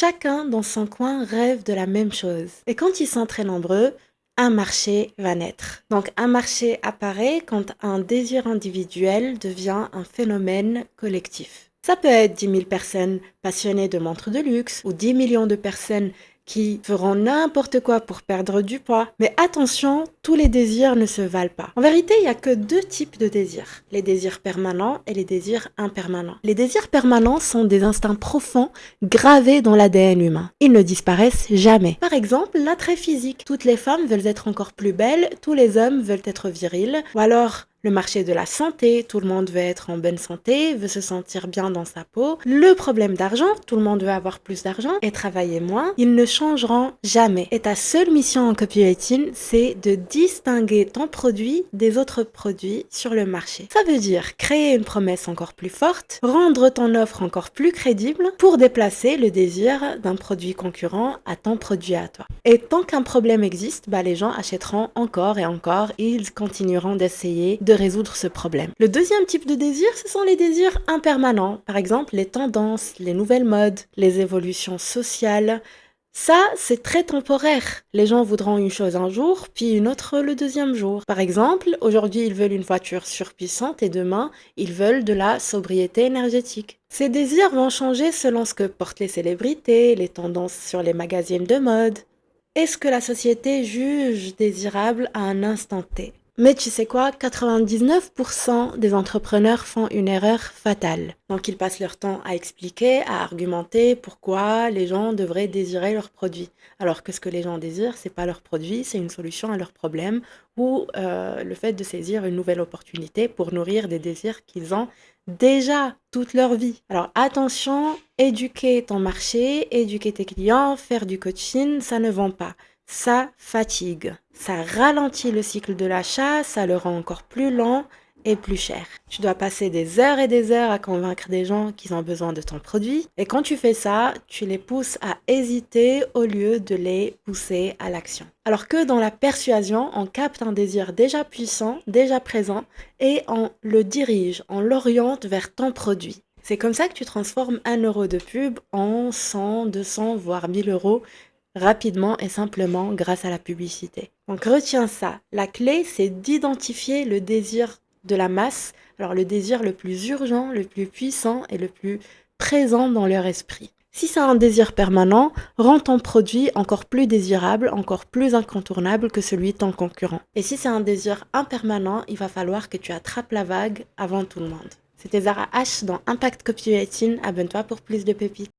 Chacun dans son coin rêve de la même chose. Et quand ils sont très nombreux, un marché va naître. Donc un marché apparaît quand un désir individuel devient un phénomène collectif. Ça peut être 10 000 personnes passionnées de montres de luxe ou 10 millions de personnes qui feront n'importe quoi pour perdre du poids. Mais attention, tous les désirs ne se valent pas. En vérité, il n'y a que deux types de désirs. Les désirs permanents et les désirs impermanents. Les désirs permanents sont des instincts profonds gravés dans l'ADN humain. Ils ne disparaissent jamais. Par exemple, l'attrait physique. Toutes les femmes veulent être encore plus belles, tous les hommes veulent être virils. Ou alors, le marché de la santé, tout le monde veut être en bonne santé, veut se sentir bien dans sa peau. Le problème d'argent, tout le monde veut avoir plus d'argent et travailler moins. Ils ne changeront jamais. Et ta seule mission en copywriting, c'est de distinguer ton produit des autres produits sur le marché. Ça veut dire créer une promesse encore plus forte, rendre ton offre encore plus crédible pour déplacer le désir d'un produit concurrent à ton produit à toi. Et tant qu'un problème existe, les gens achèteront encore et encore et ils continueront d'essayer de résoudre ce problème. Le deuxième type de désir, ce sont les désirs impermanents. Par exemple, les tendances, les nouvelles modes, les évolutions sociales. Ça, c'est très temporaire. Les gens voudront une chose un jour, puis une autre le deuxième jour. Par exemple, aujourd'hui, ils veulent une voiture surpuissante et demain, ils veulent de la sobriété énergétique. Ces désirs vont changer selon ce que portent les célébrités, les tendances sur les magazines de mode. Est-ce que la société juge désirable à un instant T? Mais tu sais quoi, 99% des entrepreneurs font une erreur fatale. Donc ils passent leur temps à expliquer, à argumenter pourquoi les gens devraient désirer leurs produits. Alors que ce que les gens désirent, c'est pas leur produit, c'est une solution à leur problème ou le fait de saisir une nouvelle opportunité pour nourrir des désirs qu'ils ont déjà toute leur vie. Alors attention, éduquer ton marché, éduquer tes clients, faire du coaching, ça ne vend pas. Ça fatigue, ça ralentit le cycle de l'achat, ça le rend encore plus lent et plus cher. Tu dois passer des heures et des heures à convaincre des gens qu'ils ont besoin de ton produit. Et quand tu fais ça, tu les pousses à hésiter au lieu de les pousser à l'action. Alors que dans la persuasion, on capte un désir déjà puissant, déjà présent, et on le dirige, on l'oriente vers ton produit. C'est comme ça que tu transformes 1 € de pub en 100, 200, voire 1 000 € rapidement et simplement grâce à la publicité. Donc retiens ça. La clé, c'est d'identifier le désir de la masse, alors le désir le plus urgent, le plus puissant et le plus présent dans leur esprit. Si c'est un désir permanent, rends ton produit encore plus désirable, encore plus incontournable que celui de ton concurrent. Et si c'est un désir impermanent, il va falloir que tu attrapes la vague avant tout le monde. C'était Zara H dans Impact Copywriting. Abonne-toi pour plus de pépites.